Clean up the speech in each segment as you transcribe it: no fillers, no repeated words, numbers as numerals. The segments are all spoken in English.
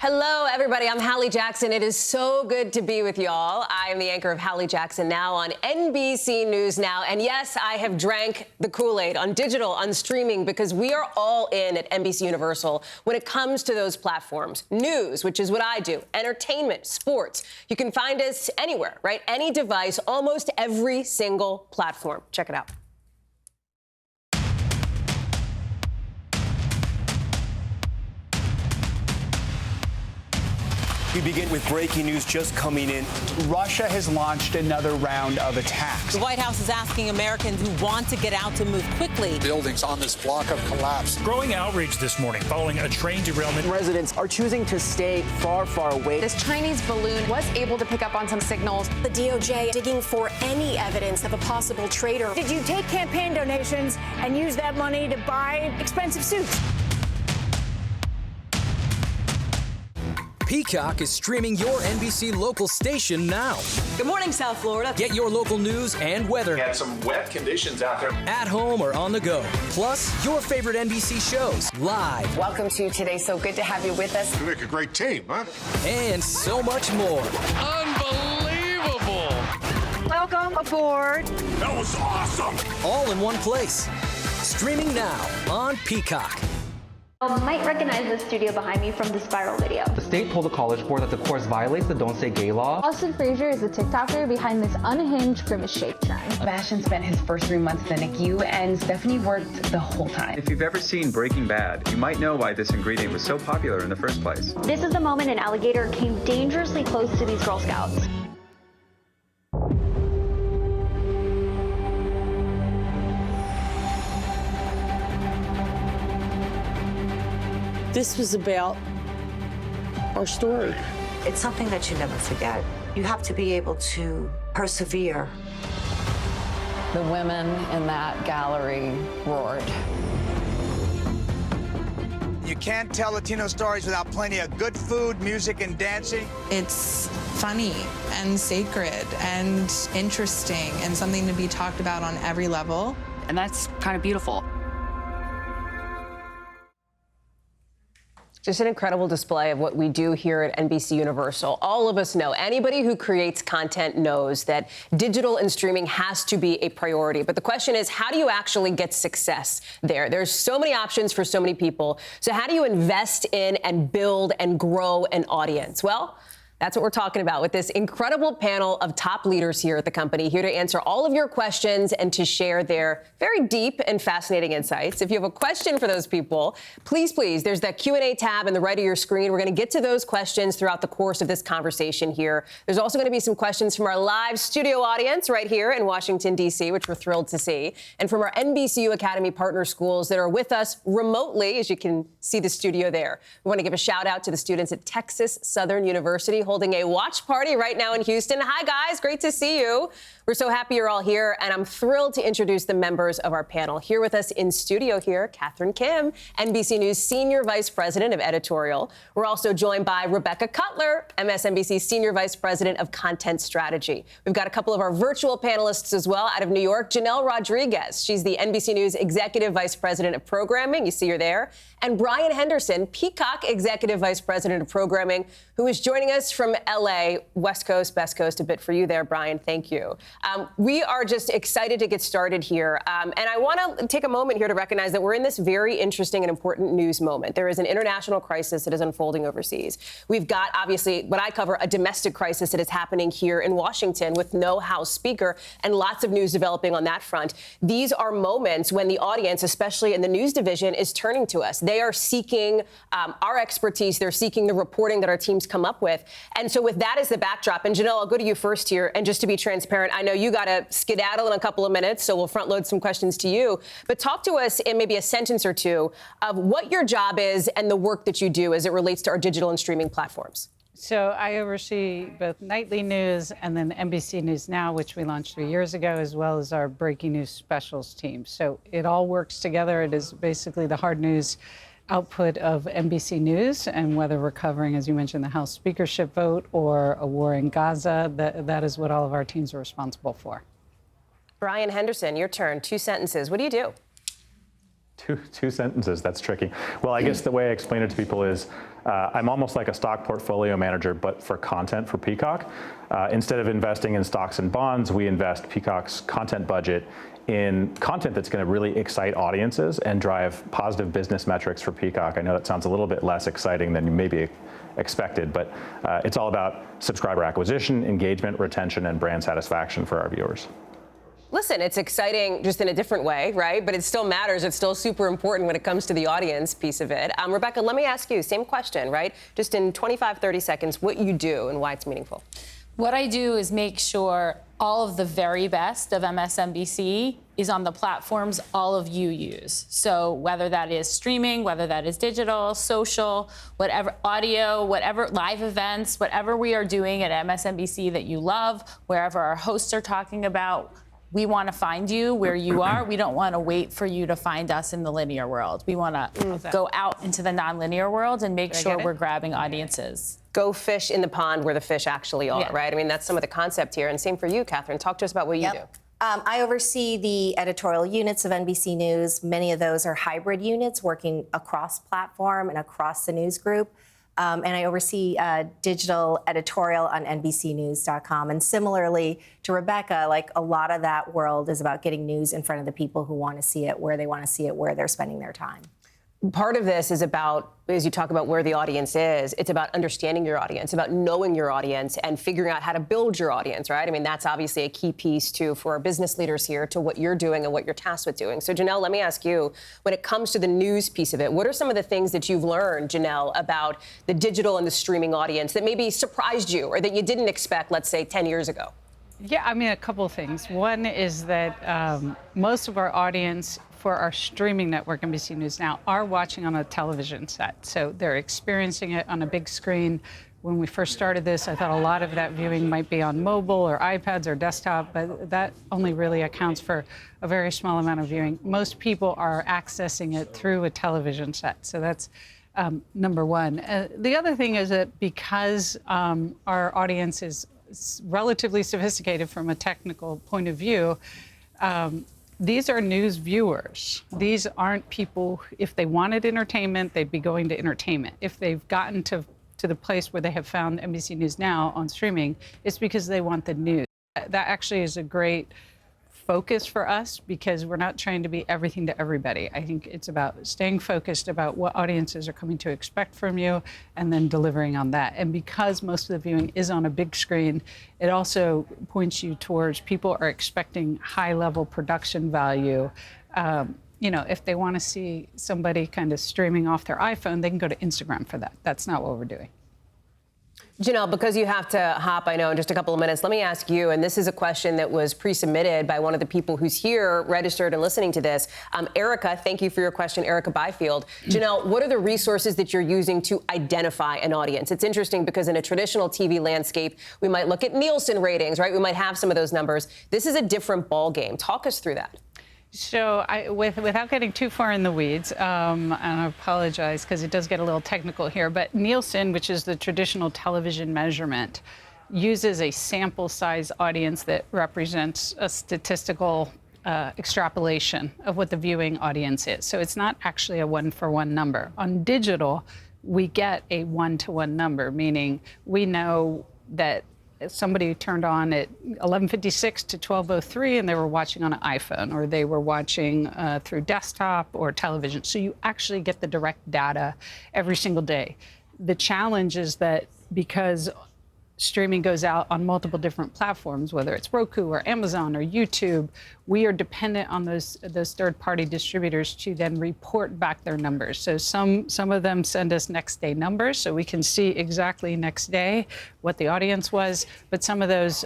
Hello, everybody. I'm Hallie Jackson. It is so good to be with y'all. I am the anchor of Hallie Jackson Now on NBC News Now. And yes, I have drank the Kool-Aid on digital, on streaming, because we are all in at NBC Universal when it comes to those platforms. News, which is what I do, entertainment, sports. You can find us anywhere, right? Any device, almost every single platform. Check it out. We begin with breaking news just coming in. Russia has launched another round of attacks. The White House is asking Americans who want to get out to move quickly. Buildings on this block have collapsed. Growing outrage this morning following a train derailment. Residents are choosing to stay far, far away. This Chinese balloon was able to pick up on some signals. The DOJ digging for any evidence of a possible traitor. Did you take campaign donations and use that money to buy expensive suits? Peacock is streaming your NBC local station now. Good morning, South Florida. Get your local news and weather. We had some wet conditions out there. At home or on the go. Plus, your favorite NBC shows live. Welcome to today. So good to have you with us. You make a great team, huh? And so much more. Unbelievable. Welcome aboard. That was awesome. All in one place. Streaming now on Peacock. You might recognize the studio behind me from the Spiral video. The state told the College Board that the course violates the Don't Say Gay law. Austin Frazier is the TikToker behind this unhinged grimace shape trend. Sebastian spent his first 3 months in the NICU, and Stephanie worked the whole time. If you've ever seen Breaking Bad, you might know why this ingredient was so popular in the first place. This is the moment an alligator came dangerously close to these Girl Scouts. This was about our story. It's something that you never forget. You have to be able to persevere. The women in that gallery roared. You can't tell Latino stories without plenty of good food, music, and dancing. It's funny and sacred and interesting and something to be talked about on every level. And that's kind of beautiful. Just an incredible display of what we do here at NBC Universal. All of us know, anybody who creates content knows that digital and streaming has to be a priority. But the question is, how do you actually get success there? There's so many options for so many people. So how do you invest in and build and grow an audience? Well, that's what we're talking about with this incredible panel of top leaders here at the company, here to answer all of your questions and to share their very deep and fascinating insights. If you have a question for those people, please, there's that Q&A tab in the right of your screen. We're going to get to those questions throughout the course of this conversation here. There's also going to be some questions from our live studio audience right here in Washington, D.C., which we're thrilled to see, and from our NBCU Academy partner schools that are with us remotely, as you can see the studio there. We want to give a shout out to the students at Texas Southern University, holding a watch party right now in Houston. Hi, guys. Great to see you. We're so happy you're all here, and I'm thrilled to introduce the members of our panel. Here with us in studio here, Catherine Kim, NBC News Senior Vice President of Editorial. We're also joined by Rebecca Kutler, MSNBC Senior Vice President of Content Strategy. We've got a couple of our virtual panelists as well out of New York. Janelle Rodriguez, she's the NBC News Executive Vice President of Programming. You see her there. And Brian Henderson, Peacock Executive Vice President of Programming, who is joining us from L.A., West Coast, Best Coast, a bit for you there, Brian. Thank you. We are just excited to get started here. And I want to take a moment here to recognize that we're in this very interesting and important news moment. There is an international crisis that is unfolding overseas. We've got, obviously, what I cover, a domestic crisis that is happening here in Washington with no House Speaker and lots of news developing on that front. These are moments when the audience, especially in the news division, is turning to us. They are seeking our expertise. They're seeking the reporting that our teams come up with. And so with that as the backdrop, and Janelle, I'll go to you first here. And just to be transparent, I know you got to skedaddle in a couple of minutes, so we'll front load some questions to you. But talk to us in maybe a sentence or two of what your job is and the work that you do as it relates to our digital and streaming platforms. So I oversee both nightly news and then NBC News Now, which we launched 3 years ago, as well as our breaking news specials team. So it all works together. It is basically the hard news output of NBC News, and whether we're covering, as you mentioned, the House speakership vote or a war in Gaza, that is what all of our teams are responsible for. Brian Henderson, your turn. 2 sentences. What do you do? Two sentences, that's tricky. Well, I guess the way I explain it to people is I'm almost like a stock portfolio manager, but for content for Peacock. Instead of investing in stocks and bonds, we invest Peacock's content budget in content that's going to really excite audiences and drive positive business metrics for Peacock. I know that sounds a little bit less exciting than you maybe expected, but it's all about subscriber acquisition, engagement, retention, and brand satisfaction for our viewers. Listen, it's exciting just in a different way, right? But it still matters. It's still super important when it comes to the audience piece of it. Rebecca, let me ask you, same question, right? Just in 25, 30 seconds, what you do and why it's meaningful. What I do is make sure all of the very best of MSNBC is on the platforms all of you use. So whether that is streaming, whether that is digital, social, whatever, audio, whatever, live events, whatever we are doing at MSNBC that you love, wherever our hosts are talking about, we want to find you where you are. We don't want to wait for you to find us in the linear world. We want to go out into the non-linear world and make sure we're grabbing audiences. Go fish in the pond where the fish actually are, right? I mean, that's some of the concept here. And same for you, Catherine. Talk to us about what you do. I oversee the editorial units of NBC News. Many of those are hybrid units working across platform and across the news group. And I oversee digital editorial on NBCnews.com. And similarly to Rebecca, like a lot of that world is about getting news in front of the people who want to see it, where they want to see it, where they're spending their time. Part of this is about, as you talk about where the audience is, it's about understanding your audience, about knowing your audience and figuring out how to build your audience, right? I mean, that's obviously a key piece, too, for our business leaders here to what you're doing and what you're tasked with doing. So, Janelle, let me ask you, when it comes to the news piece of it, what are some of the things that you've learned, Janelle, about the digital and the streaming audience that maybe surprised you or that you didn't expect, let's say, 10 years ago? Yeah, I mean, a couple of things. One is that most of our audience for our streaming network, NBC News Now, are watching on a television set. So they're experiencing it on a big screen. When we first started this, I thought a lot of that viewing might be on mobile or iPads or desktop, but that only really accounts for a very small amount of viewing. Most people are accessing it through a television set. So that's number one. The other thing is that because our audience is relatively sophisticated from a technical point of view, these are news viewers. These aren't people, if they wanted entertainment, they'd be going to entertainment. If they've gotten to the place where they have found NBC News Now on streaming, it's because they want the news. That actually is a great focus for us because we're not trying to be everything to everybody. I think it's about staying focused about what audiences are coming to expect from you and then delivering on that. And because most of the viewing is on a big screen, it also points you towards people are expecting high-level production value. You know, if they want to see somebody kind of streaming off their iPhone, they can go to Instagram for that. That's not what we're doing. Janelle, because you have to hop, I know, in just a couple of minutes, let me ask you, and this is a question that was pre-submitted by one of the people who's here, registered and listening to this. Erica, thank you for your question, Erica Byfield. Janelle, what are the resources that you're using to identify an audience? It's interesting because in a traditional TV landscape, we might look at Nielsen ratings, right? We might have some of those numbers. This is a different ballgame. Talk us through that. So without getting too far in the weeds, and I apologize because it does get a little technical here, but Nielsen, which is the traditional television measurement, uses a sample size audience that represents a statistical extrapolation of what the viewing audience is. So it's not actually a one-for-one number. On digital, we get a one-to-one number, meaning we know that somebody turned on at 11:56 to 12:03 and they were watching on an iPhone or they were watching through desktop or television. So you actually get the direct data every single day. The challenge is that because streaming goes out on multiple different platforms, whether it's Roku or Amazon or YouTube, we are dependent on those third-party distributors to then report back their numbers. So some of them send us next day numbers, so we can see exactly next day what the audience was, but some of those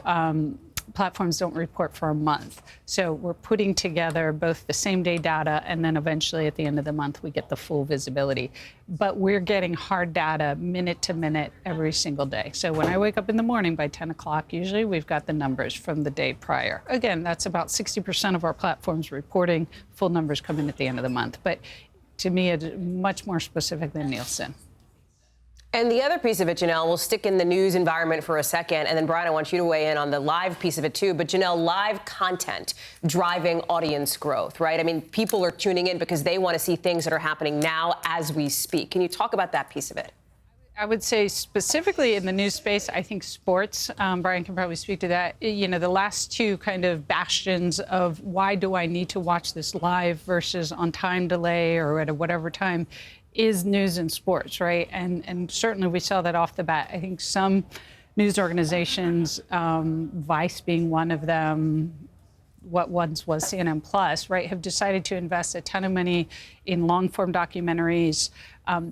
platforms don't report for a month. So we're putting together both the same day data and then eventually at the end of the month we get the full visibility. But we're getting hard data minute to minute every single day. So when I wake up in the morning by 10 o'clock, usually we've got the numbers from the day prior. Again, that's about 60% of our platforms reporting. Full numbers come in at the end of the month. But to me, it's much more specific than Nielsen. And the other piece of it, Janelle, we'll stick in the news environment for a second, and then, Brian, I want you to weigh in on the live piece of it, too. But, Janelle, live content driving audience growth, right? I mean, people are tuning in because they want to see things that are happening now as we speak. Can you talk about that piece of it? I would say specifically in the news space, I think sports, Brian can probably speak to that. You know, the last two kind of bastions of why do I need to watch this live versus on time delay or at a whatever time is news and sports, right? And certainly we saw that off the bat. I think some news organizations, Vice being one of them, what once was CNN Plus, right, have decided to invest a ton of money in long-form documentaries.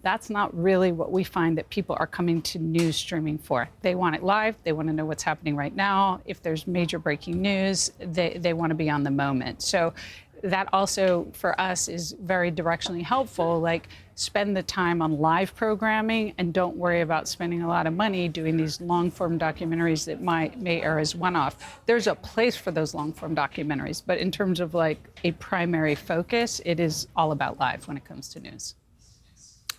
That's not really what we find that people are coming to news streaming for. They want it live. They want to know what's happening right now. If there's major breaking news, they want to be on the moment. So that also, for us, is very directionally helpful. Like, spend the time on live programming and don't worry about spending a lot of money doing these long-form documentaries that may air as one-off. There's a place for those long-form documentaries, but in terms of like a primary focus, it is all about live when it comes to news.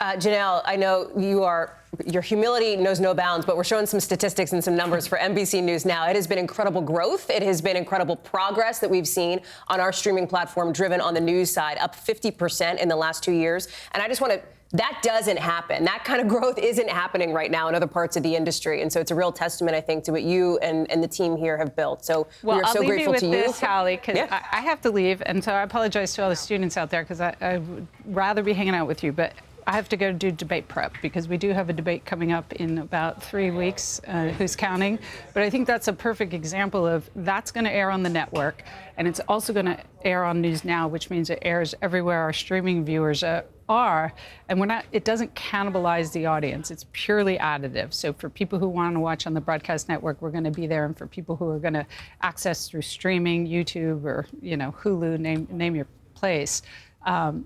Janelle, I know your humility knows no bounds, but we're showing some statistics and some numbers for NBC News Now. It has been incredible growth. It has been incredible progress that we've seen on our streaming platform, driven on the news side, up 50% in the last 2 years. And I just want to, that doesn't happen. That kind of growth isn't happening right now in other parts of the industry. And so it's a real testament, I think, to what you and the team here have built. So we are so grateful to you. Well, I'll leave you with this, Hallie, because I have to leave. And so I apologize to all the students out there because I would rather be hanging out with you. But I have to go do debate prep because we do have a debate coming up in about 3 weeks. Who's counting? But I think that's a perfect example of that's going to air on the network, and it's also going to air on News Now, which means it airs everywhere our streaming viewers are. And we're not. It doesn't cannibalize the audience. It's purely additive. So for people who want to watch on the broadcast network, we're going to be there, and for people who are going to access through streaming, YouTube or Hulu, name your place,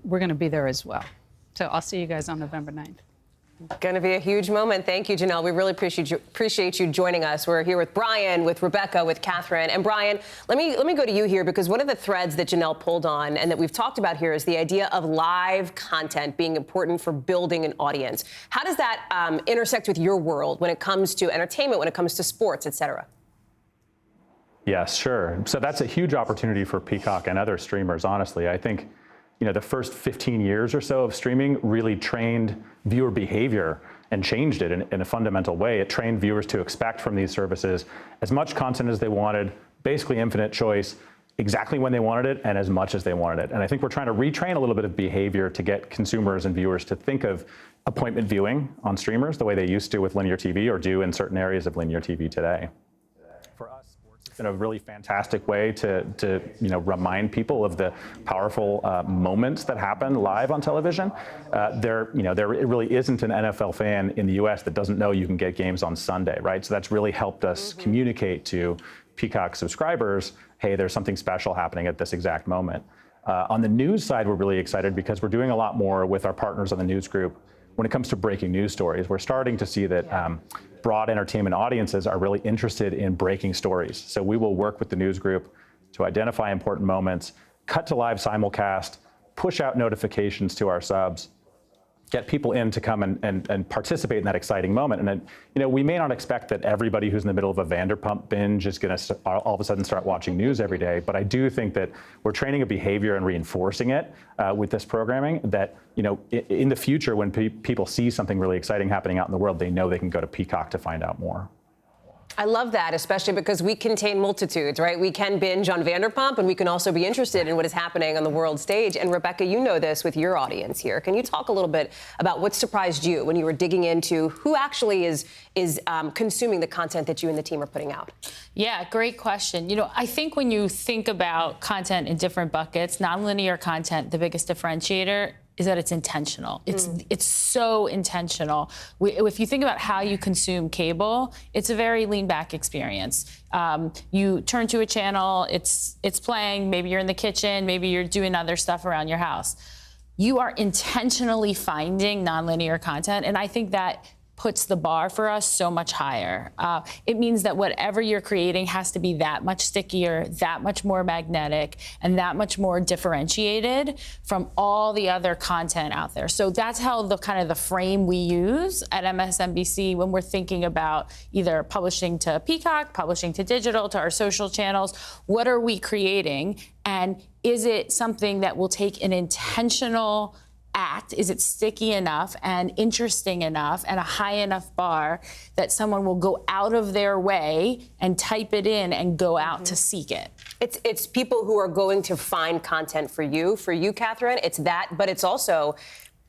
we're going to be there as well. So I'll see you guys on November 9th. Going to be a huge moment. Thank you, Janelle. We really appreciate you joining us. We're here with Brian, with Rebecca, with Catherine. And Brian, let me go to you here, because one of the threads that Janelle pulled on and that we've talked about here is the idea of live content being important for building an audience. How does that intersect with your world when it comes to entertainment, when it comes to sports, et cetera? Yes, sure. So that's a huge opportunity for Peacock and other streamers, honestly. I think the first 15 years or so of streaming really trained viewer behavior and changed it in a fundamental way. It trained viewers to expect from these services as much content as they wanted, basically infinite choice, exactly when they wanted it and as much as they wanted it. And I think we're trying to retrain a little bit of behavior to get consumers and viewers to think of appointment viewing on streamers the way they used to with linear TV or do in certain areas of linear TV today. For us, sports has been a really fantastic way to remind people of the powerful moments that happen live on television. There really isn't an NFL fan in the U.S. that doesn't know you can get games on Sunday, right? So that's really helped us communicate to Peacock subscribers, hey, there's something special happening at this exact moment. On the news side, we're really excited because we're doing a lot more with our partners on the news group when it comes to breaking news stories. We're starting to see that broad entertainment audiences are really interested in breaking stories. So we will work with the news group to identify important moments, cut to live simulcast, push out notifications to our subs, get people in to come and participate in that exciting moment. And then, we may not expect that everybody who's in the middle of a Vanderpump binge is going to all of a sudden start watching news every day. But I do think that we're training a behavior and reinforcing it with this programming that, in the future, when people see something really exciting happening out in the world, they know they can go to Peacock to find out more. I love that, especially because we contain multitudes, right? We can binge on Vanderpump, and we can also be interested in what is happening on the world stage. And Rebecca, you know this with your audience here. Can you talk a little bit about what surprised you when you were digging into who actually is consuming the content that you and the team are putting out? Yeah, great question. I think when you think about content in different buckets, nonlinear content, the biggest differentiator is that it's intentional. It's so intentional. If you think about how you consume cable, it's a very lean back experience. You turn to a channel, it's playing, maybe you're in the kitchen, maybe you're doing other stuff around your house. You are intentionally finding nonlinear content, and I think that puts the bar for us so much higher. It means that whatever you're creating has to be that much stickier, that much more magnetic, and that much more differentiated from all the other content out there. So that's how the kind of the frame we use at MSNBC when we're thinking about either publishing to Peacock, publishing to digital, to our social channels. What are we creating? And is it something that will take an intentional act? Is it sticky enough and interesting enough and a high enough bar that someone will go out of their way and type it in and go out to seek it? It's people who are going to find content for you, Catherine. It's that, but it's also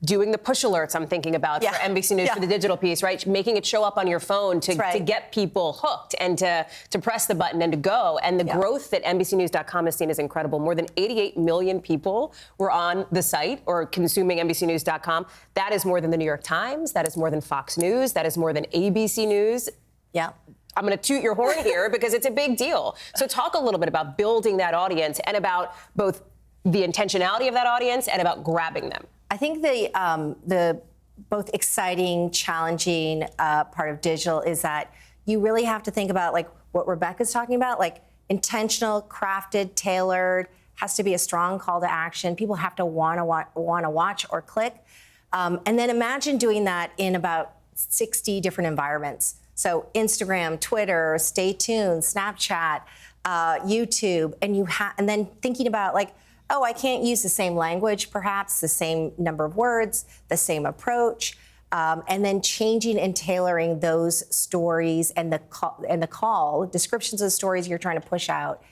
doing the push alerts I'm thinking about for NBC News for the digital piece, right? Making it show up on your phone to get people hooked and to press the button and to go. And the growth that NBCNews.com has seen is incredible. More than 88 million people were on the site or consuming NBCNews.com. That is more than the New York Times. That is more than Fox News. That is more than ABC News. Yeah. I'm going to toot your horn here because it's a big deal. So talk a little bit about building that audience and about both the intentionality of that audience and about grabbing them. I think the both exciting, challenging part of digital is that you really have to think about, like what Rebecca's talking about, like intentional, crafted, tailored, has to be a strong call to action. People have to want to watch or click. And then imagine doing that in about 60 different environments. So Instagram, Twitter, Stay Tuned, Snapchat, YouTube, and then thinking about like, oh, I can't use the same language, perhaps, the same number of words, the same approach, and then changing and tailoring those stories and the call descriptions of the stories you're trying to push out,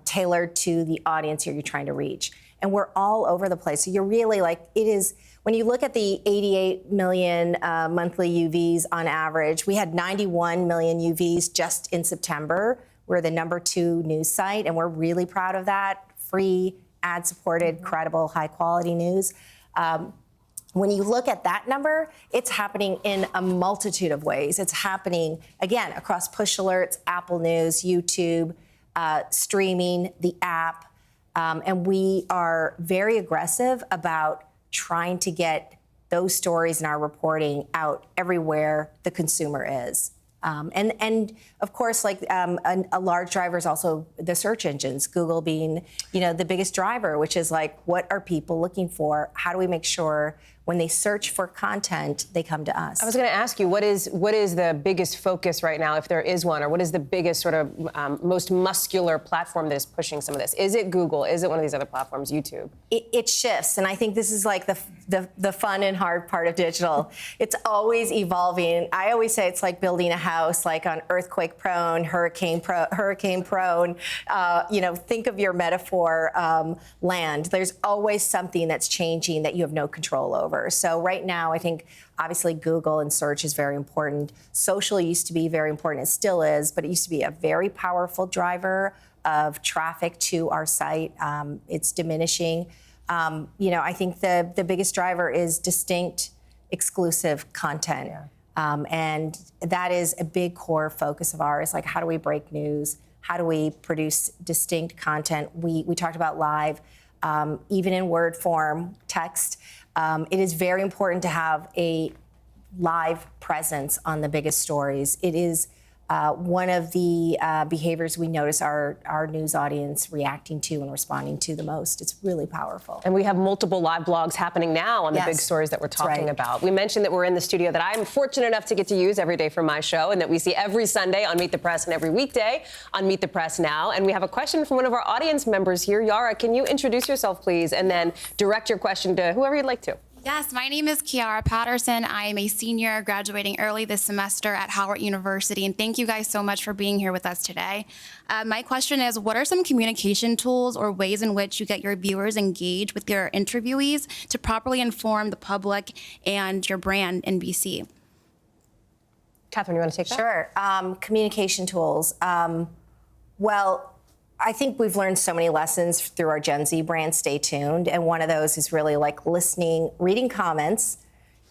tailored to the audience you're trying to reach. And we're all over the place. So you're really like, it is, when you look at the 88 million monthly UVs on average, we had 91 million UVs just in September. We're the #2 news site, and we're really proud of that. Free, ad-supported, credible, high-quality news. When you look at that number, it's happening in a multitude of ways. It's happening, again, across push alerts, Apple News, YouTube, streaming, the app. And we are very aggressive about trying to get those stories in our reporting out everywhere the consumer is. And of course, like a large driver is also the search engines, Google being, the biggest driver, which is like, what are people looking for? How do we make sure when they search for content, they come to us? I was going to ask you, what is the biggest focus right now, if there is one, or what is the biggest sort of most muscular platform that is pushing some of this? Is it Google? Is it one of these other platforms, YouTube? It shifts, and I think this is like the fun and hard part of digital. It's always evolving. I always say it's like building a house, like on earthquake prone, hurricane prone. Think of your metaphor land. There's always something that's changing that you have no control over. So right now, I think obviously Google and search is very important. Social used to be very important. It still is, but it used to be a very powerful driver of traffic to our site. It's diminishing. I think the biggest driver is distinct, exclusive content. And that is a big core focus of ours. Like, how do we break news? How do we produce distinct content? We talked about live, even in word form, text. It is very important to have a live presence on the biggest stories. It is one of the behaviors we notice our news audience reacting to and responding to the most. It's really powerful. And we have multiple live blogs happening now on the big stories that we're talking about. We mentioned that we're in the studio that I'm fortunate enough to get to use every day for my show, and that we see every Sunday on Meet the Press and every weekday on Meet the Press Now. And we have a question from one of our audience members here. Yara, can you introduce yourself, please, and then direct your question to whoever you'd like to. Yes, my name is Kiara Patterson. I am a senior graduating early this semester at Howard University, and thank you guys so much for being here with us today. My question is, what are some communication tools or ways in which you get your viewers engaged with your interviewees to properly inform the public and your brand, NBC? Catherine, you want to take that? Sure. Communication tools. Well, I think we've learned so many lessons through our Gen Z brand, Stay Tuned. And one of those is really like listening, reading comments.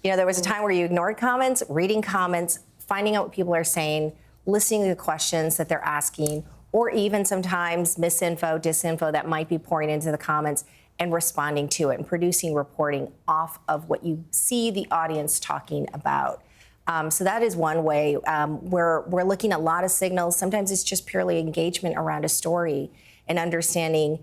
There was a time where you ignored comments, reading comments, finding out what people are saying, listening to the questions that they're asking, or even sometimes misinfo, disinfo that might be pouring into the comments, and responding to it and producing reporting off of what you see the audience talking about. So that is one way. We're looking at a lot of signals. Sometimes it's just purely engagement around a story and understanding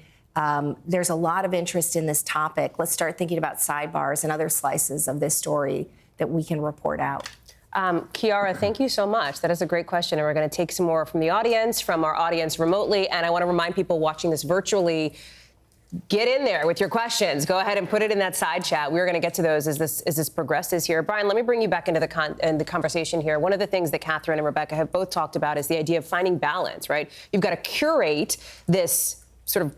there's a lot of interest in this topic. Let's start thinking about sidebars and other slices of this story that we can report out. Kiara, thank you so much. That is a great question, and we're going to take some more from the audience, from our audience remotely, and I want to remind people watching this virtually, get in there with your questions. Go ahead and put it in that side chat. We're going to get to those as this progresses here. Brian, let me bring you back into the conversation here. One of the things that Catherine and Rebecca have both talked about is the idea of finding balance, right? You've got to curate this sort of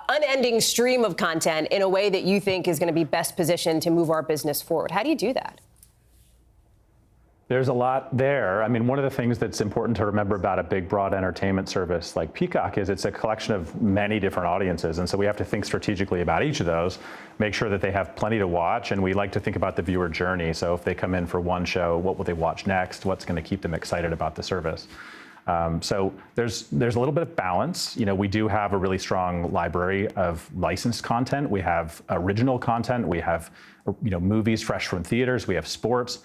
unending stream of content in a way that you think is going to be best positioned to move our business forward. How do you do that? There's a lot there. I mean, one of the things that's important to remember about a big, broad entertainment service like Peacock is it's a collection of many different audiences. And so we have to think strategically about each of those, make sure that they have plenty to watch. And we like to think about the viewer journey. So if they come in for one show, what will they watch next? What's going to keep them excited about the service? So there's a little bit of balance. You know, we do have a really strong library of licensed content. We have original content. We have, you know, movies fresh from theaters. We have sports.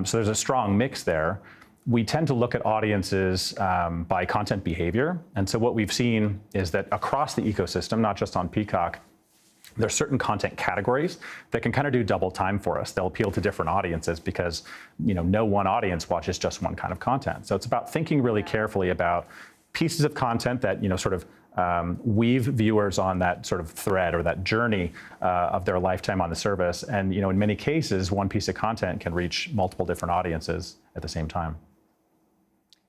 So there's a strong mix there. We tend to look at audiences by content behavior. And so what we've seen is that across the ecosystem, not just on Peacock, there's certain content categories that can kind of do double time for us. They'll appeal to different audiences because, you know, no one audience watches just one kind of content. So it's about thinking really carefully about pieces of content that, you know, sort of weave viewers on that sort of thread or that journey of their lifetime on the service. And, you know, in many cases, one piece of content can reach multiple different audiences at the same time.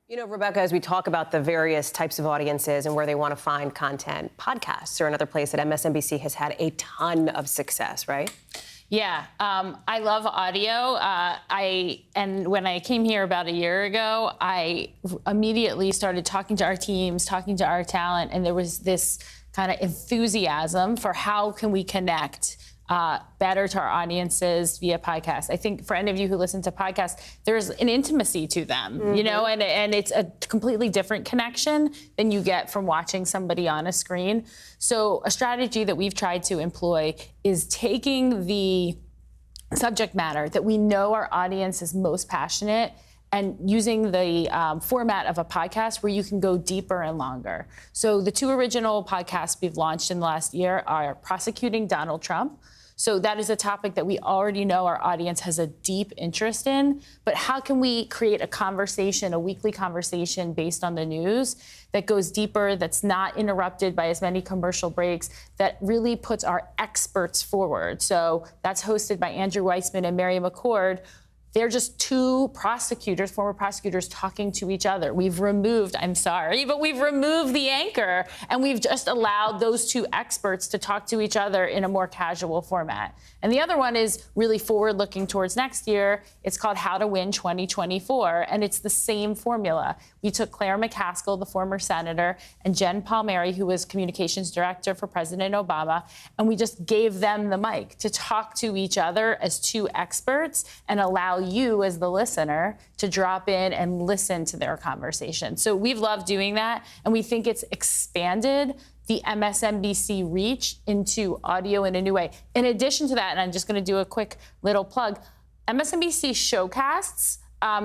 You know, Rebecca, as we talk about the various types of audiences and where they want to find content, podcasts are another place that MSNBC has had a ton of success, right? Yeah, I love audio. And when I came here about a year ago, I immediately started talking to our teams, talking to our talent, and there was this kind of enthusiasm for how can we connect better to our audiences via podcasts. I think for any of you who listen to podcasts, there's an intimacy to them, you know, and it's a completely different connection than you get from watching somebody on a screen. So a strategy that we've tried to employ is taking the subject matter that we know our audience is most passionate and using the format of a podcast where you can go deeper and longer. So the two original podcasts we've launched in the last year are Prosecuting Donald Trump. So that is a topic that we already know our audience has a deep interest in, but how can we create a conversation, a weekly conversation based on the news that goes deeper, that's not interrupted by as many commercial breaks, that really puts our experts forward. So that's hosted by Andrew Weissman and Mary McCord. They're just two prosecutors, former prosecutors, talking to each other. We've removed, I'm sorry, but we've removed the anchor, and we've just allowed those two experts to talk to each other in a more casual format. And the other one is really forward-looking towards next year. It's called How to Win 2024, and it's the same formula. We took Claire McCaskill, the former senator, and Jen Palmieri, who was communications director for President Obama, and we just gave them the mic to talk to each other as two experts and allow you as the listener to drop in and listen to their conversation. So we've loved doing that, and we think it's expanded the MSNBC reach into audio in a new way. In addition to that, and I'm just going to do a quick little plug, MSNBC showcasts,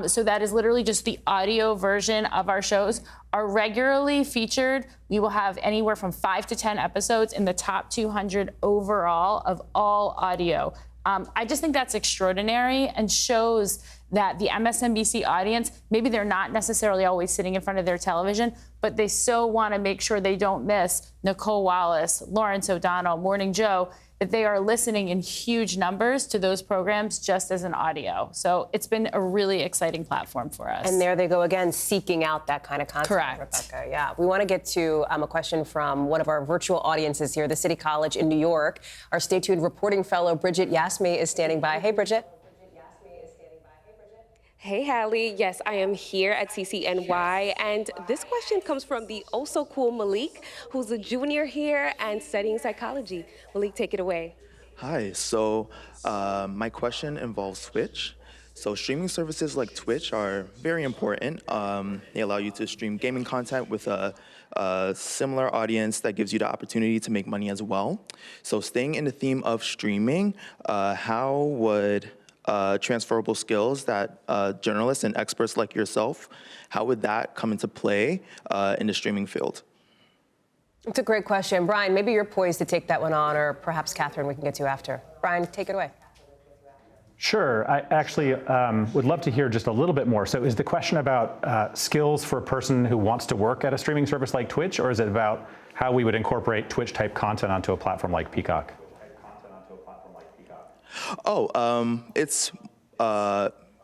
so that is literally just the audio version of our shows, are regularly featured. We will have anywhere from 5 to 10 episodes in the top 200 overall of all audio. I just think that's extraordinary and shows that the MSNBC audience, maybe they're not necessarily always sitting in front of their television, but they so want to make sure they don't miss Nicole Wallace, Lawrence O'Donnell, Morning Joe, that they are listening in huge numbers to those programs just as an audio. So it's been a really exciting platform for us. And there they go again, seeking out that kind of content, Correct. Rebecca. Yeah, we want to get to a question from one of our virtual audiences here, the City College in New York. Our Stay Tuned reporting fellow, Bridget Yasme, is standing by. Hey, Bridget. Hey, Hallie. Yes, I am here at CCNY, and this question comes from the oh-so-cool Malik, who's a junior here and studying psychology. Malik, take it away. Hi. So my question involves Twitch. So streaming services like Twitch are very important. They allow you to stream gaming content with a similar audience that gives you the opportunity to make money as well. So staying in the theme of streaming, how would transferable skills that journalists and experts like yourself, how would that come into play in the streaming field? It's a great question. Brian, maybe you're poised to take that one on, or perhaps Catherine, we can get to you after. Brian, take it away. Sure. I actually would love to hear just a little bit more. So is the question about skills for a person who wants to work at a streaming service like Twitch, or is it about how we would incorporate Twitch-type content onto a platform like Peacock? It's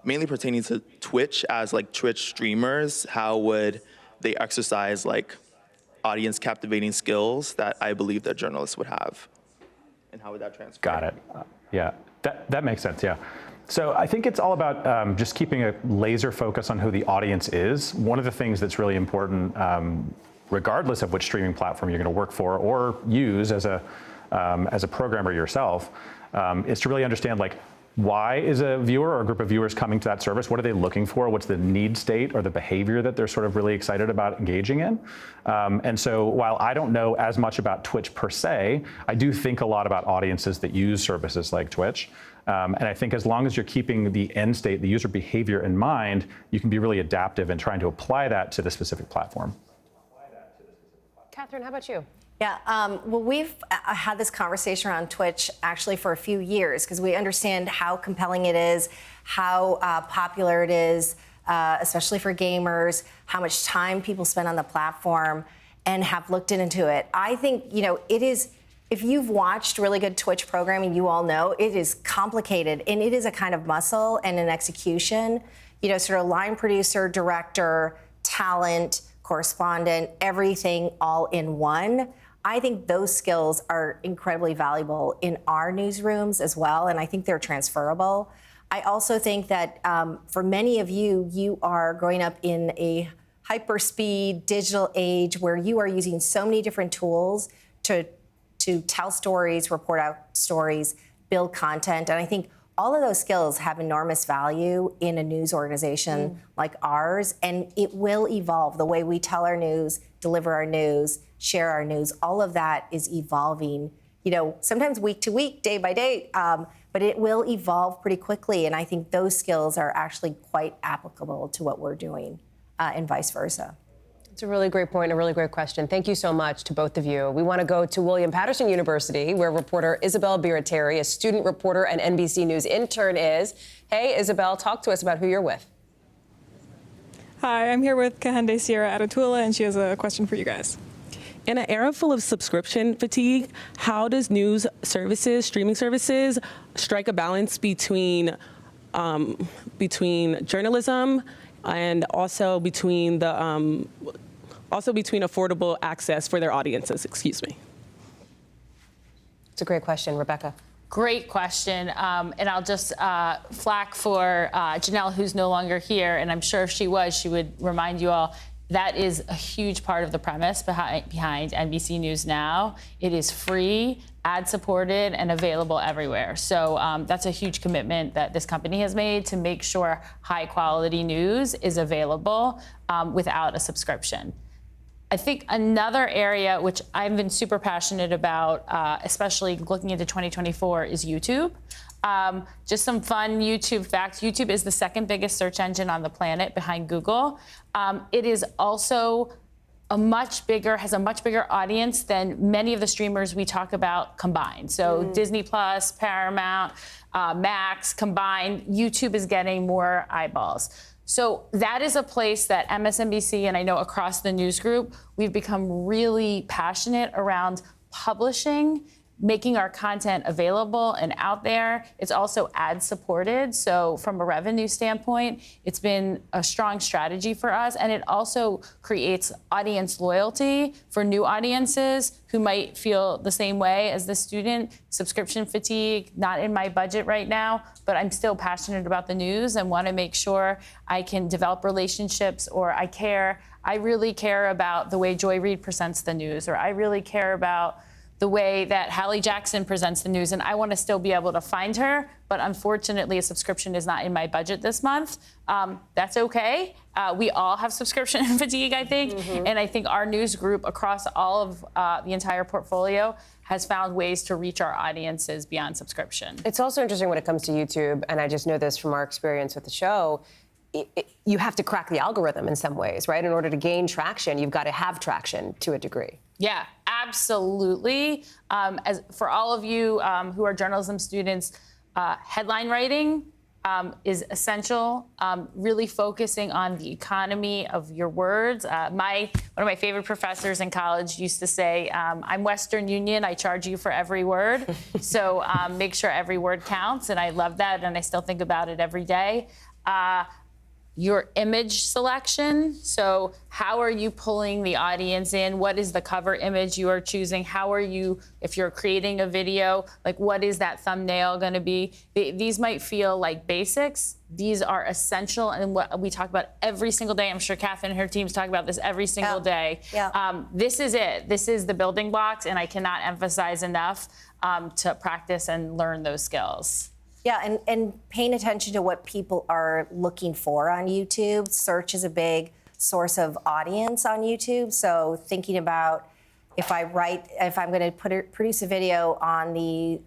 mainly pertaining to Twitch as like Twitch streamers. How would they exercise like audience captivating skills that I believe that journalists would have? And how would that transfer? Got it. Yeah, that makes sense, yeah. So I think it's all about just keeping a laser focus on who the audience is. One of the things that's really important, regardless of which streaming platform you're going to work for or use as a programmer yourself, is to really understand like, why is a viewer or a group of viewers coming to that service? What are they looking for? What's the need state or the behavior that they're sort of really excited about engaging in? And so while I don't know as much about Twitch per se, I do think a lot about audiences that use services like Twitch. And I think as long as you're keeping the end state, the user behavior in mind, you can be really adaptive in trying to apply that to the specific platform. Catherine, how about you? Yeah, well, we've had this conversation around Twitch actually for a few years because we understand how compelling it is, how popular it is, especially for gamers, how much time people spend on the platform, and have looked into it. I think, it is, if you've watched really good Twitch programming, you all know it is complicated, and it is a kind of muscle and an execution, sort of line producer, director, talent, correspondent, everything all in one. I think those skills are incredibly valuable in our newsrooms as well, and I think they're transferable. I also think that for many of you, you are growing up in a hyper-speed digital age where you are using so many different tools to tell stories, report out stories, build content, and I think all of those skills have enormous value in a news organization like ours, and it will evolve. The way we tell our news, deliver our news, share our news, all of that is evolving, sometimes week to week, day by day, but it will evolve pretty quickly, and I think those skills are actually quite applicable to what we're doing, and vice versa. It's a really great point, a really great question. Thank you so much to both of you. We want to go to William Patterson University, where reporter Isabel Birateri, a student reporter and NBC News intern, is. Hey, Isabel, talk to us about who you're with. Hi, I'm here with Kahende Sierra Adatula, and she has a question for you guys. In an era full of subscription fatigue, how does news services, streaming services, strike a balance between journalism and also between the between affordable access for their audiences? Excuse me. It's a great question, Rebecca. Great question, and I'll just flack for Janelle, who's no longer here, and I'm sure if she was, she would remind you all that is a huge part of the premise behind NBC News Now. It is free, ad-supported, and available everywhere. So that's a huge commitment that this company has made to make sure high-quality news is available without a subscription. I think another area which I've been super passionate about, especially looking into 2024, is YouTube. Just some fun YouTube facts. YouTube is the second biggest search engine on the planet behind Google. It is also has a much bigger audience than many of the streamers we talk about combined. So Disney Plus, Paramount, Max combined, YouTube is getting more eyeballs. So that is a place that MSNBC, and I know across the news group, we've become really passionate around publishing, making our content available and out there. It's also ad-supported, so from a revenue standpoint, it's been a strong strategy for us, and it also creates audience loyalty for new audiences who might feel the same way as the student. Subscription fatigue, not in my budget right now, but I'm still passionate about the news and want to make sure I can develop relationships, or I really care about the way Joy Reid presents the news, or I really care about the way that Hallie Jackson presents the news, and I want to still be able to find her, but unfortunately a subscription is not in my budget this month. That's okay. We all have subscription fatigue, I think, and I think our news group across all of the entire portfolio has found ways to reach our audiences beyond subscription. It's also interesting when it comes to YouTube, and I just know this from our experience with the show, you have to crack the algorithm in some ways, right? In order to gain traction, you've got to have traction to a degree. Yeah, absolutely. As for all of you who are journalism students, headline writing is essential. Really focusing on the economy of your words. One of my favorite professors in college used to say, "I'm Western Union. I charge you for every word." So make sure every word counts, and I love that, and I still think about it every day. Your image selection. So how are you pulling the audience in? What is the cover image you are choosing? How are you, if you're creating a video, like what is that thumbnail going to be? These might feel like basics. These are essential, and what we talk about every single day. I'm sure Catherine and her teams talk about this every single day. Yeah. This is it. This is the building blocks, and I cannot emphasize enough to practice and learn those skills. Yeah, and paying attention to what people are looking for on YouTube. Search is a big source of audience on YouTube. So thinking about if I'm going to produce a video on the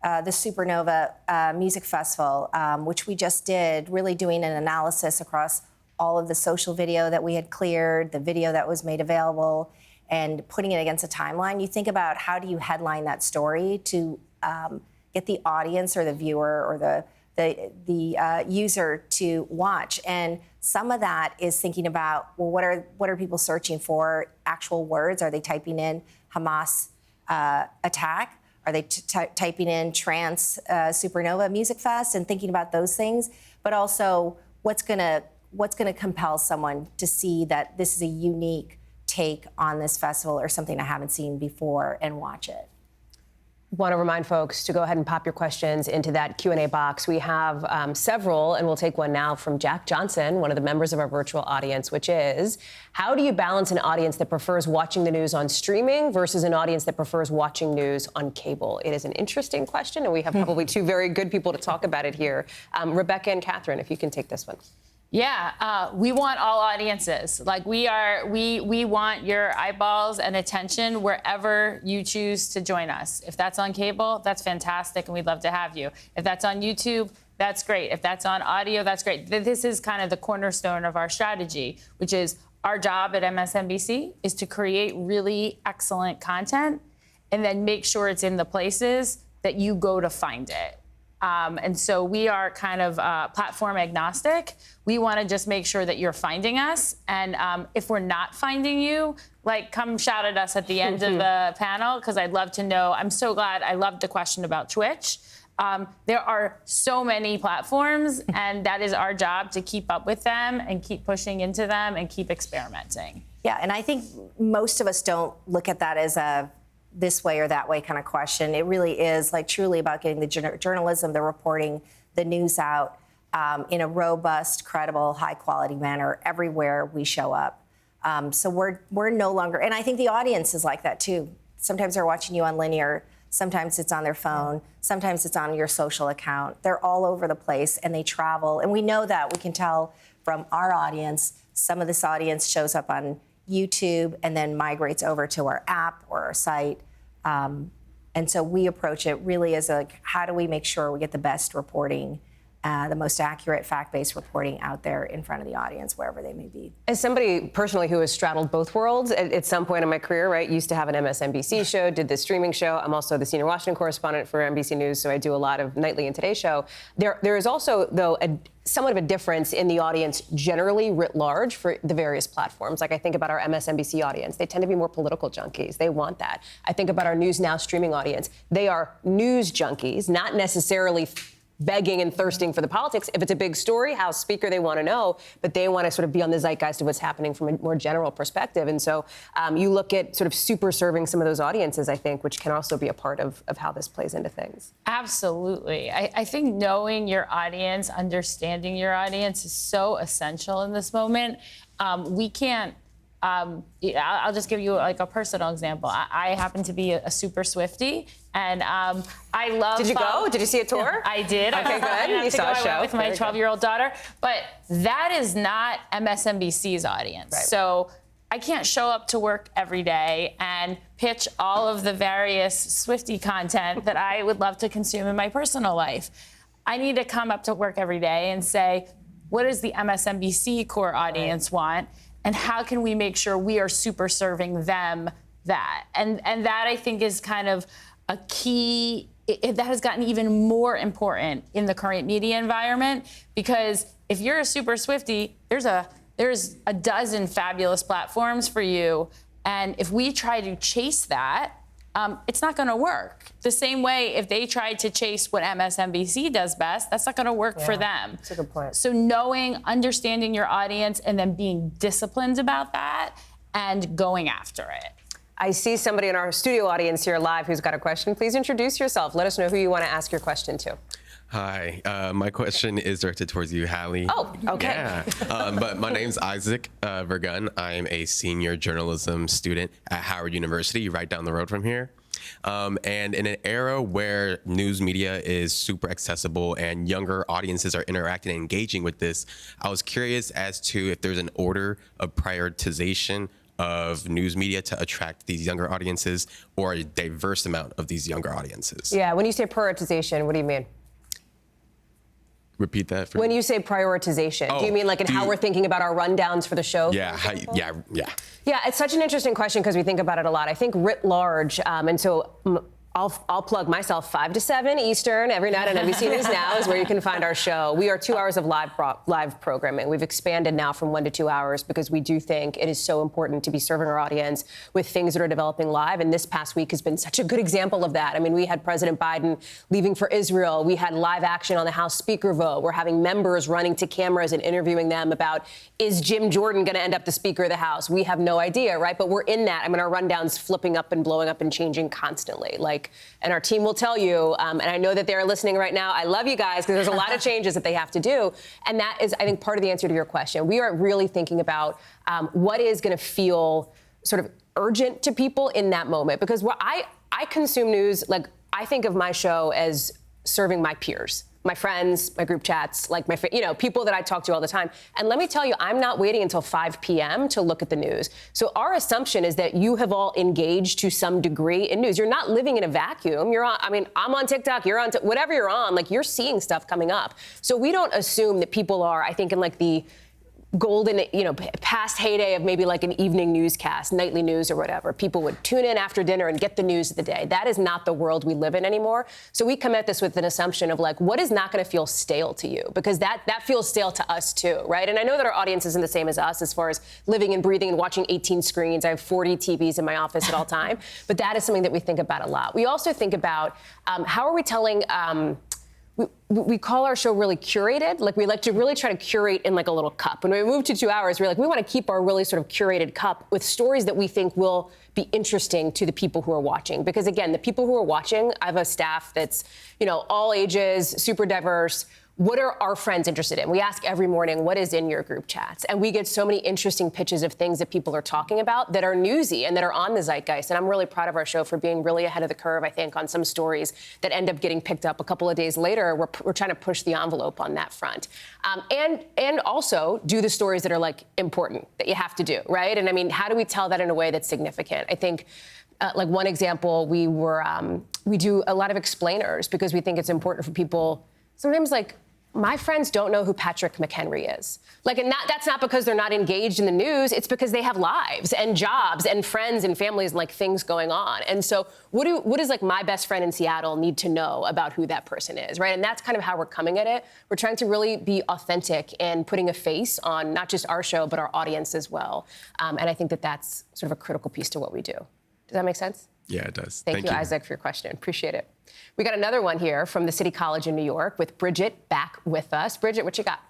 Supernova Music Festival, which we just did, really doing an analysis across all of the social video that we had cleared, the video that was made available, and putting it against a timeline. You think about how do you headline that story to get the audience or the viewer or the user to watch. And some of that is thinking about, well, what are people searching for? Actual words? Are they typing in Hamas attack? Are they typing in trance supernova music fest and thinking about those things? But also, what's gonna compel someone to see that this is a unique take on this festival or something I haven't seen before and watch it? Want to remind folks to go ahead and pop your questions into that Q&A box. We have several, and we'll take one now from Jack Johnson, one of the members of our virtual audience, which is, how do you balance an audience that prefers watching the news on streaming versus an audience that prefers watching news on cable? It is an interesting question, and we have probably two very good people to talk about it here. Rebecca and Catherine, if you can take this one. Yeah, we want all audiences. Like we want your eyeballs and attention wherever you choose to join us. If that's on cable, that's fantastic, and we'd love to have you. If that's on YouTube, that's great. If that's on audio, that's great. This is kind of the cornerstone of our strategy, which is our job at MSNBC is to create really excellent content and then make sure it's in the places that you go to find it. And so we are kind of platform agnostic. We want to just make sure that you're finding us. And if we're not finding you, like, come shout at us at the end of the panel, because I'd love to know. I'm so glad. I loved the question about Twitch. There are so many platforms, and that is our job to keep up with them and keep pushing into them and keep experimenting. Yeah, and I think most of us don't look at that as a this way or that way kind of question. It really is like truly about getting the journalism, the reporting, the news out in a robust, credible, high quality manner everywhere we show up. So we're no longer, and I think the audience is like that too. Sometimes they're watching you on linear, sometimes it's on their phone, sometimes it's on your social account. They're all over the place and they travel. And we know that. We can tell from our audience, some of this audience shows up on YouTube and then migrates over to our app or our site. And so we approach it really as like, how do we make sure we get the best reporting, the most accurate fact-based reporting out there in front of the audience, wherever they may be. As somebody personally who has straddled both worlds at some point in my career, right, used to have an MSNBC show, did the streaming show. I'm also the senior Washington correspondent for NBC News, so I do a lot of Nightly and Today show. There is also, though, somewhat of a difference in the audience generally writ large for the various platforms. Like I think about our MSNBC audience. They tend to be more political junkies. They want that. I think about our News Now streaming audience. They are news junkies, not necessarily begging and thirsting for the politics. If it's a big story, House Speaker, they want to know, but they want to sort of be on the zeitgeist of what's happening from a more general perspective. And so you look at sort of super serving some of those audiences, I think, which can also be a part of how this plays into things. Absolutely. I think knowing your audience, understanding your audience is so essential in this moment. We can't, I'll just give you like a personal example. I happen to be a super Swiftie, and I love. Did you go? Did you see a tour? I did. Okay, good. You saw a show with my 12-year-old daughter, but that is not MSNBC's audience. Right. So I can't show up to work every day and pitch all of the various Swiftie content that I would love to consume in my personal life. I need to come up to work every day and say, what does the MSNBC core audience want? And how can we make sure we are super serving them that? And that, I think, is kind of a key. That has gotten even more important in the current media environment, because if you're a super Swiftie, there's a dozen fabulous platforms for you. And if we try to chase that, it's not going to work. The same way, if they tried to chase what MSNBC does best, that's not going to work for them. That's a good point. So knowing, understanding your audience, and then being disciplined about that and going after it. I see somebody in our studio audience here live who's got a question. Please introduce yourself. Let us know who you want to ask your question to. Hi, my question is directed towards you, Hallie. Oh, okay. Yeah, but my name's Isaac Vergun. I'm a senior journalism student at Howard University, right down the road from here. And in an era where news media is super accessible and younger audiences are interacting and engaging with this, I was curious as to if there's an order of prioritization of news media to attract these younger audiences, or a diverse amount of these younger audiences. Yeah, when you say prioritization, what do you mean? Repeat that for When me. you say prioritization, do you mean like in how we're thinking about our rundowns for the show? Yeah, yeah. Yeah, it's such an interesting question because we think about it a lot. I think writ large, and so I'll plug myself 5 to 7 Eastern every night on NBC News Now is where you can find our show. We are 2 hours of live programming. We've expanded now from 1 to 2 hours because we do think it is so important to be serving our audience with things that are developing live. And this past week has been such a good example of that. I mean, we had President Biden leaving for Israel. We had live action on the House Speaker vote. We're having members running to cameras and interviewing them about, is Jim Jordan going to end up the Speaker of the House? We have no idea, right? But we're in that. I mean, our rundown's flipping up and blowing up and changing constantly. And our team will tell you, and I know that they're listening right now, I love you guys, because there's a lot of changes that they have to do. And that is, I think, part of the answer to your question. We are really thinking about what is going to feel sort of urgent to people in that moment. Because I consume news, like, I think of my show as serving my peers, my friends, my group chats, like people that I talk to all the time. And let me tell you, I'm not waiting until 5 p.m. to look at the news. So our assumption is that you have all engaged to some degree in news. You're not living in a vacuum. You're on, I mean, I'm on TikTok, you're on, whatever you're on, like you're seeing stuff coming up. So we don't assume that people are, I think, in like the golden, past heyday of maybe like an evening newscast, nightly news or whatever. People would tune in after dinner and get the news of the day. That is not the world we live in anymore. So we come at this with an assumption of like, what is not going to feel stale to you? Because that feels stale to us too, right? And I know that our audience isn't the same as us as far as living and breathing and watching 18 screens. I have 40 TVs in my office at all time. But that is something that we think about a lot. We also think about how are we telling... We call our show really curated. Like, we like to really try to curate in like a little cup. When we move to 2 hours, we're like, we want to keep our really sort of curated cup with stories that we think will be interesting to the people who are watching. Because again, the people who are watching, I have a staff that's, all ages, super diverse. What are our friends interested in? We ask every morning, what is in your group chats? And we get so many interesting pitches of things that people are talking about that are newsy and that are on the zeitgeist. And I'm really proud of our show for being really ahead of the curve, I think, on some stories that end up getting picked up a couple of days later. We're trying to push the envelope on that front. And also do the stories that are, like, important, that you have to do, right? And, I mean, how do we tell that in a way that's significant? I think, like, one example, we do a lot of explainers because we think it's important for people. Sometimes, like, my friends don't know who Patrick McHenry is. Like, and that's not because they're not engaged in the news. It's because they have lives and jobs and friends and families and, like, things going on. And so what does, like, my best friend in Seattle need to know about who that person is, right? And that's kind of how we're coming at it. We're trying to really be authentic and putting a face on not just our show, but our audience as well. And I think that that's sort of a critical piece to what we do. Does that make sense? Yeah, it does. Thank you, Isaac, for your question. Appreciate it. We got another one here from the City College in New York with Bridget back with us. Bridget, what you got?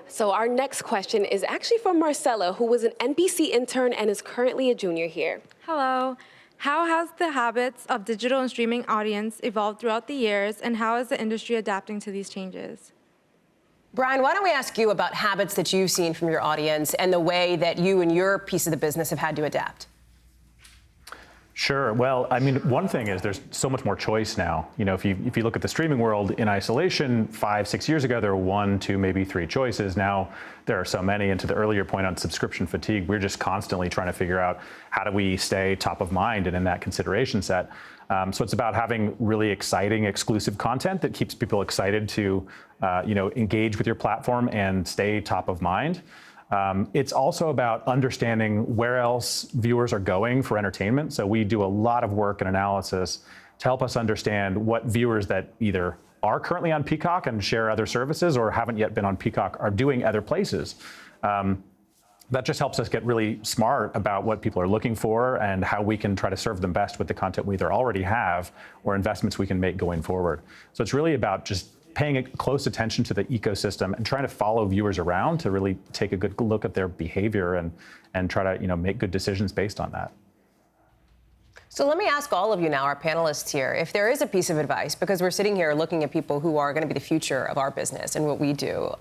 So our next question is actually from Marcella, who was an NBC intern and is currently a junior here. Hello. How has the habits of digital and streaming audience evolved throughout the years, and how is the industry adapting to these changes? Brian, why don't we ask you about habits that you've seen from your audience and the way that you and your piece of the business have had to adapt? Sure. Well, I mean, one thing is there's so much more choice now. You know, if you look at the streaming world in isolation, 5-6 years ago, there were 1, 2, maybe 3 choices. Now there are so many. And to the earlier point on subscription fatigue, we're just constantly trying to figure out how do we stay top of mind and in that consideration set. So it's about having really exciting, exclusive content that keeps people excited to, engage with your platform and stay top of mind. It's also about understanding where else viewers are going for entertainment. So we do a lot of work and analysis to help us understand what viewers that either are currently on Peacock and share other services or haven't yet been on Peacock are doing other places. That just helps us get really smart about what people are looking for and how we can try to serve them best with the content we either already have or investments we can make going forward. So it's really about just paying close attention to the ecosystem and trying to follow viewers around to really take a good look at their behavior and try to make good decisions based on that. So let me ask all of you now, our panelists here, if there is a piece of advice, because we're sitting here looking at people who are going to be the future of our business and what we do,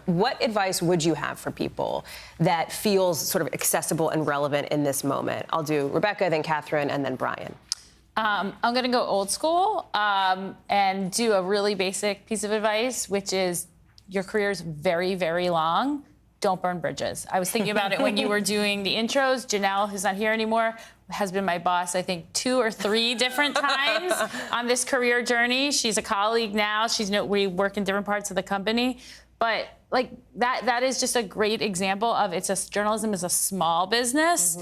what advice would you have for people that feels sort of accessible and relevant in this moment? I'll do Rebecca, then Catherine, and then Brian. I'm going to go old school and do a really basic piece of advice, which is your career is very, very long. Don't burn bridges. I was thinking about it when you were doing the intros. Janelle, who's not here anymore, has been my boss, I think, 2 or 3 different times on this career journey. She's a colleague now. We work in different parts of the company. But like that is just a great example of journalism is a small business.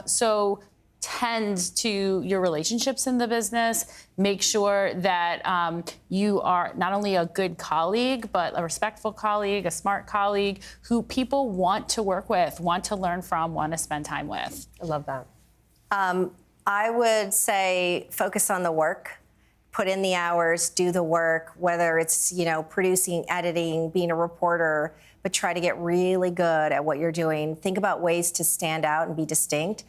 So tend to your relationships in the business. Make sure that you are not only a good colleague, but a respectful colleague, a smart colleague who people want to work with, want to learn from, want to spend time with. I love that. I would say focus on the work, put in the hours, do the work, whether it's, producing, editing, being a reporter, but try to get really good at what you're doing. Think about ways to stand out and be distinct.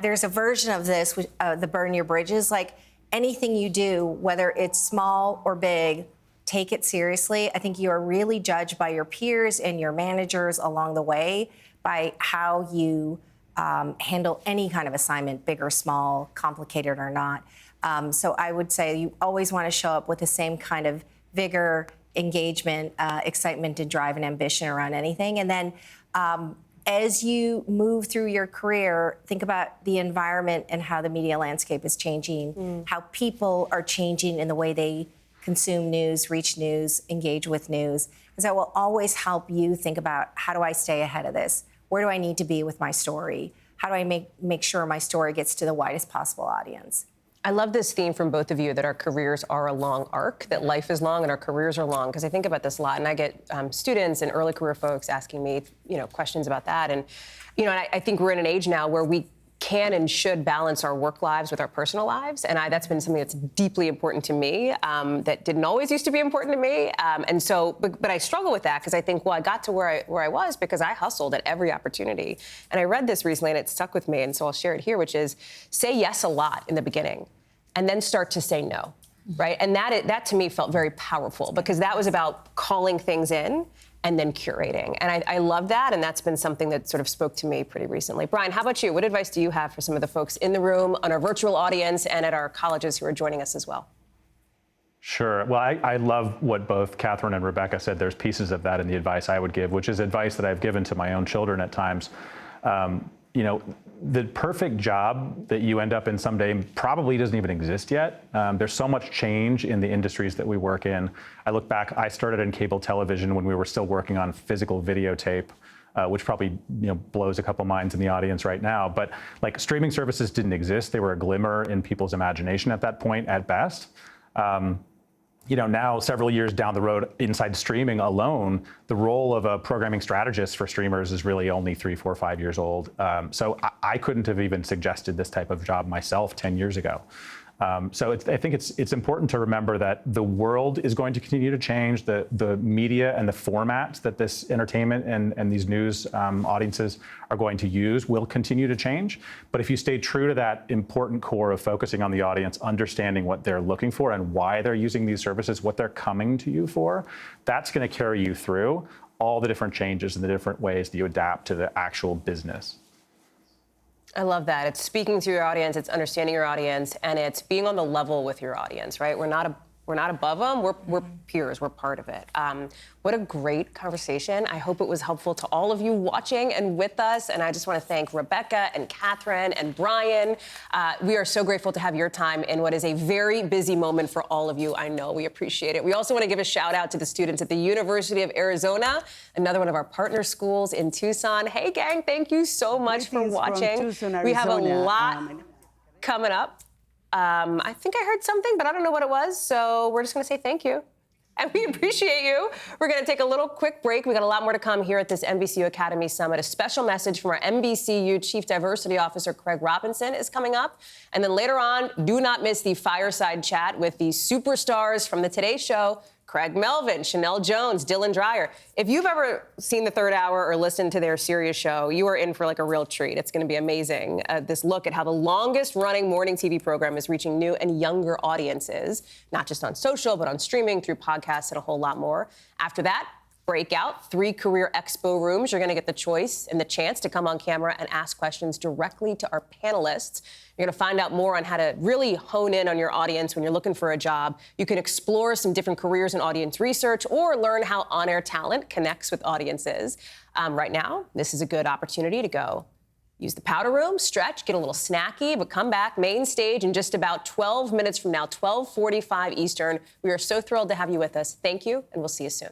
There's a version of this, the burn your bridges, like anything you do, whether it's small or big, take it seriously. I think you are really judged by your peers and your managers along the way by how you handle any kind of assignment, big or small, complicated or not. So I would say you always want to show up with the same kind of vigor, engagement, excitement, and drive and ambition around anything. And then as you move through your career, think about the environment and how the media landscape is changing, how people are changing in the way they consume news, reach news, engage with news. Because that will always help you think about, how do I stay ahead of this? Where do I need to be with my story? How do I make sure my story gets to the widest possible audience? I love this theme from both of you that our careers are a long arc, that life is long and our careers are long, because I think about this a lot, and I get students and early career folks asking me, questions about that. And, I think we're in an age now where we can and should balance our work lives with our personal lives, and that's been something that's deeply important to me, that didn't always used to be important to me, and so, but I struggle with that because I think, well, I got to where I was because I hustled at every opportunity, and I read this recently and it stuck with me, and so I'll share it here, which is say yes a lot in the beginning, and then start to say no, right? And that to me felt very powerful because that was about calling things in and then curating. And I love that, and that's been something that sort of spoke to me pretty recently. Brian, how about you? What advice do you have for some of the folks in the room, on our virtual audience, and at our colleges who are joining us as well? Sure. Well, I love what both Catherine and Rebecca said. There's pieces of that in the advice I would give, which is advice that I've given to my own children at times. The perfect job that you end up in someday probably doesn't even exist yet. There's so much change in the industries that we work in. I look back, I started in cable television when we were still working on physical videotape, which probably blows a couple minds in the audience right now. But like streaming services didn't exist. They were a glimmer in people's imagination at that point at best. Now several years down the road inside streaming alone, the role of a programming strategist for streamers is really only 3, 4, 5 years old. So I couldn't have even suggested this type of job myself 10 years ago. So I think it's important to remember that the world is going to continue to change. The media and the formats that this entertainment and these news audiences are going to use will continue to change. But if you stay true to that important core of focusing on the audience, understanding what they're looking for and why they're using these services, what they're coming to you for, that's going to carry you through all the different changes and the different ways that you adapt to the actual business. I love that. It's speaking to your audience, it's understanding your audience, and it's being on the level with your audience, right? We're not above them. We're peers. We're part of it. What a great conversation. I hope it was helpful to all of you watching and with us. And I just want to thank Rebecca and Catherine and Brian. We are so grateful to have your time in what is a very busy moment for all of you. I know we appreciate it. We also want to give a shout out to the students at the University of Arizona, another one of our partner schools in Tucson. Hey, gang, thank you so much for watching. Tucson, we have a Arizona. lot coming up. I think I heard something, but I don't know what it was. So we're just going to say thank you. And we appreciate you. We're going to take a little quick break. We got a lot more to come here at this NBCU Academy Summit. A special message from our NBCU Chief Diversity Officer, Craig Robinson, is coming up. And then later on, do not miss the fireside chat with the superstars from the Today Show, Craig Melvin, Janelle Jones, Dylan Dreyer. If you've ever seen the Third Hour or listened to their Sirius show, you are in for like a real treat. It's going to be amazing. This look at how the longest running morning TV program is reaching new and younger audiences, not just on social, but on streaming, through podcasts, and a whole lot more. After that, breakout, 3 career expo rooms. You're going to get the choice and the chance to come on camera and ask questions directly to our panelists. You're going to find out more on how to really hone in on your audience when you're looking for a job. You can explore some different careers in audience research or learn how on-air talent connects with audiences. Right now, this is a good opportunity to go use the powder room, stretch, get a little snacky, but come back main stage in just about 12 minutes from now, 12:45 Eastern. We are so thrilled to have you with us. Thank you, and we'll see you soon.